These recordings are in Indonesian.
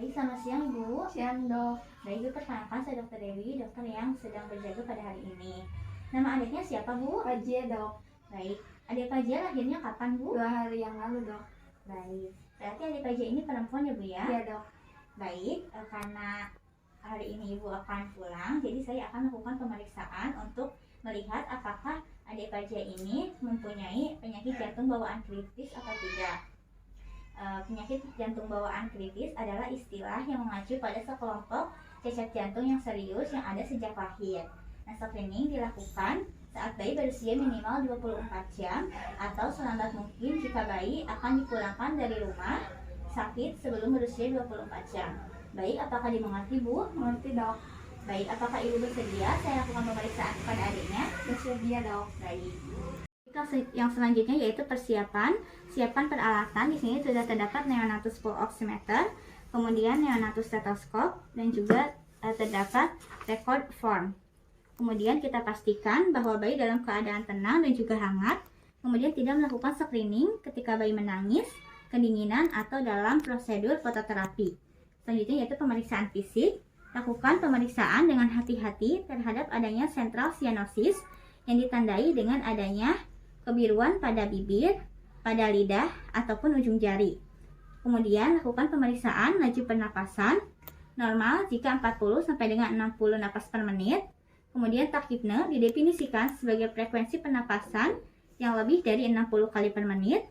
Baik, selamat siang Ibu. Siang dok. Baik, Ibu, perkenalkan saya Dr. Dewi, dokter yang sedang berjaga pada hari ini. Nama adiknya siapa Bu? Pajie dok. Baik, adik Pajie lahirnya kapan Bu? 2 hari yang lalu dok. Baik, berarti adik Pajie ini perempuan ya Bu ya? Iya dok. Baik, karena hari ini Ibu akan pulang, jadi saya akan melakukan pemeriksaan untuk melihat apakah adik Pajie ini mempunyai penyakit jantung bawaan kritis atau tidak. Penyakit jantung bawaan kritis adalah istilah yang mengacu pada sekelompok cacat jantung yang serius yang ada sejak lahir. Nah, screening dilakukan saat bayi berusia minimal 24 jam atau selambat mungkin jika bayi akan dipulangkan dari rumah sakit sebelum berusia 24 jam. Baik, apakah dimengerti Bu? Mengerti dok. Baik, apakah Ibu bersedia saya lakukan pemeriksaan kepada adiknya? Bersedia dok. Baik. Yang selanjutnya yaitu siapan peralatan. Di sini sudah terdapat neonatus pulse oximeter, kemudian neonatus stetoskop, dan juga terdapat record form. Kemudian kita pastikan bahwa bayi dalam keadaan tenang dan juga hangat. Kemudian tidak melakukan screening ketika bayi menangis, kedinginan, atau dalam prosedur fototerapi. Selanjutnya yaitu pemeriksaan fisik. Lakukan pemeriksaan dengan hati-hati terhadap adanya sentral cyanosis yang ditandai dengan adanya kebiruan pada bibir, pada lidah, ataupun ujung jari. Kemudian lakukan pemeriksaan laju pernapasan normal jika 40 sampai dengan 60 napas per menit. Kemudian tachypnea didefinisikan sebagai frekuensi pernapasan yang lebih dari 60 kali per menit.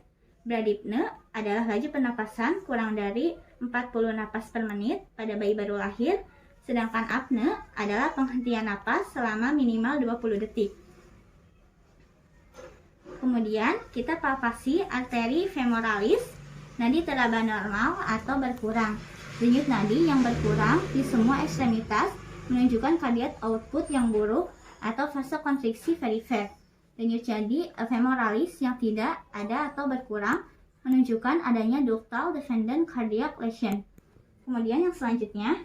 Bradypnea adalah laju pernapasan kurang dari 40 napas per menit pada bayi baru lahir. Sedangkan apnea adalah penghentian napas selama minimal 20 detik. Kemudian kita palpasi arteri femoralis, nadi teraba normal atau berkurang. Denyut nadi yang berkurang di semua ekstremitas menunjukkan cardiac output yang buruk atau vasokonstriksi perifer. Denyut nadi femoralis yang tidak ada atau berkurang menunjukkan adanya ductal dependent cardiac lesion. Kemudian yang selanjutnya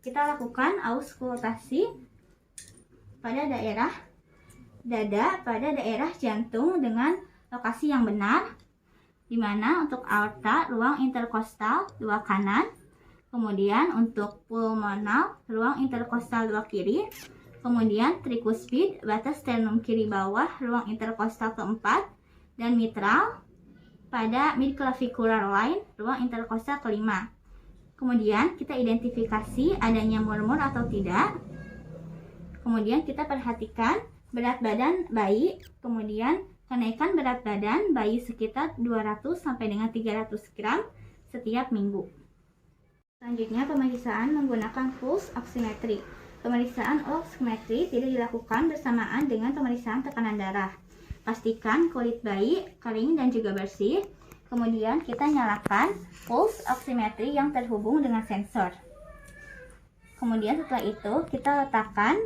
kita lakukan auskultasi pada daerah dada pada daerah jantung dengan lokasi yang benar, di mana untuk aorta ruang interkostal 2 kanan, kemudian untuk pulmonal ruang interkostal 2 kiri, kemudian trikuspid batas sternum kiri bawah ruang interkostal keempat, dan mitral pada midclavicular line ruang interkostal kelima. Kemudian kita identifikasi adanya murmur atau tidak. Kemudian kita perhatikan berat badan bayi, kemudian kenaikan berat badan bayi sekitar 200 sampai dengan 300 gram setiap minggu. Selanjutnya pemeriksaan menggunakan pulse oximetry. Pemeriksaan oximetry tidak dilakukan bersamaan dengan pemeriksaan tekanan darah. Pastikan kulit bayi kering dan juga bersih. Kemudian kita nyalakan pulse oximetry yang terhubung dengan sensor. Kemudian setelah itu kita letakkan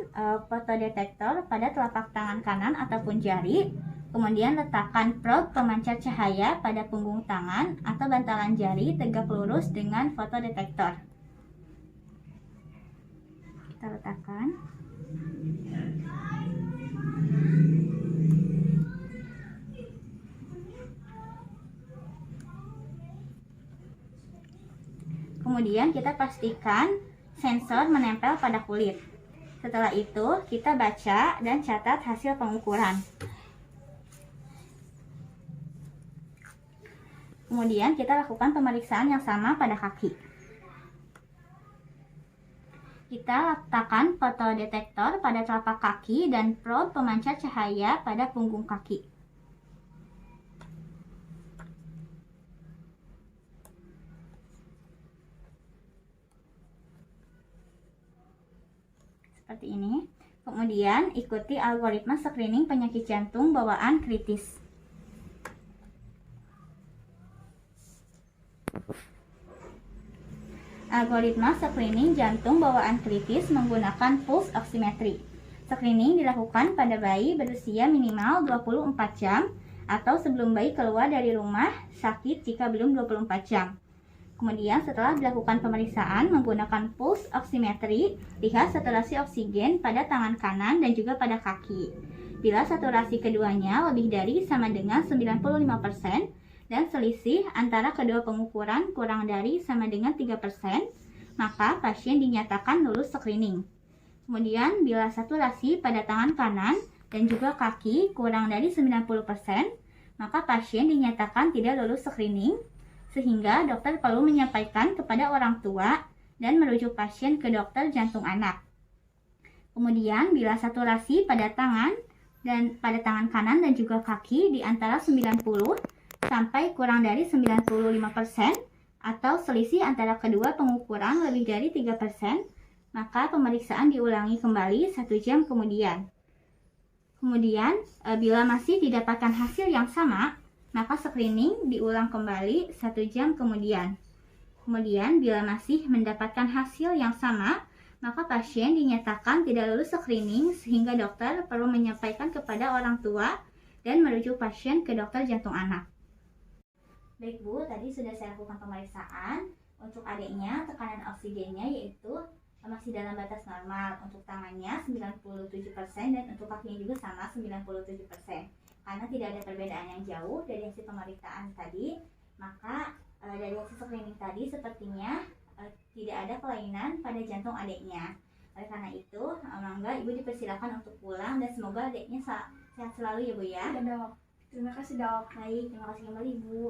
fotodetektor pada telapak tangan kanan ataupun jari. Kemudian letakkan probe pemancar cahaya pada punggung tangan atau bantalan jari tegak lurus dengan fotodetektor. Kita letakkan. Kemudian kita pastikan sensor menempel pada kulit. Setelah itu kita baca dan catat hasil pengukuran. Kemudian kita lakukan pemeriksaan yang sama pada kaki. Kita letakkan fotodetektor pada telapak kaki dan probe pemancar cahaya pada punggung kaki. Seperti ini. Kemudian ikuti algoritma screening penyakit jantung bawaan kritis. Algoritma screening jantung bawaan kritis menggunakan pulse oximetry. Screening dilakukan pada bayi berusia minimal 24 jam atau sebelum bayi keluar dari rumah sakit jika belum 24 jam. Kemudian setelah dilakukan pemeriksaan menggunakan pulse oximetry, lihat saturasi oksigen pada tangan kanan dan juga pada kaki. Bila saturasi keduanya lebih dari sama dengan 95%, dan selisih antara kedua pengukuran kurang dari sama dengan 3%, maka pasien dinyatakan lulus screening. Kemudian bila saturasi pada tangan kanan dan juga kaki kurang dari 90%, maka pasien dinyatakan tidak lulus screening, sehingga dokter perlu menyampaikan kepada orang tua dan merujuk pasien ke dokter jantung anak. Kemudian bila saturasi pada tangan kanan dan juga kaki di antara 90 sampai kurang dari 95% atau selisih antara kedua pengukuran lebih dari 3%, maka pemeriksaan diulangi kembali 1 jam kemudian. Kemudian, bila masih didapatkan hasil yang sama, maka screening diulang kembali 1 jam kemudian. Kemudian, bila masih mendapatkan hasil yang sama, maka pasien dinyatakan tidak lulus screening sehingga dokter perlu menyampaikan kepada orang tua dan merujuk pasien ke dokter jantung anak. Baik Bu, tadi sudah saya lakukan pemeriksaan. Untuk adiknya, tekanan oksigennya yaitu masih dalam batas normal. Untuk tangannya 97% dan untuk kakinya juga sama 97%. Karena tidak ada perbedaan yang jauh dari hasil pemeriksaan tadi, maka dari hasil screening tadi sepertinya tidak ada kelainan pada jantung adiknya. Oleh karena itu, mangga Ibu dipersilakan untuk pulang dan semoga adiknya sehat selalu ya Bu ya. Ya dok. Terima kasih dok. Baik, terima kasih kembali Ibu.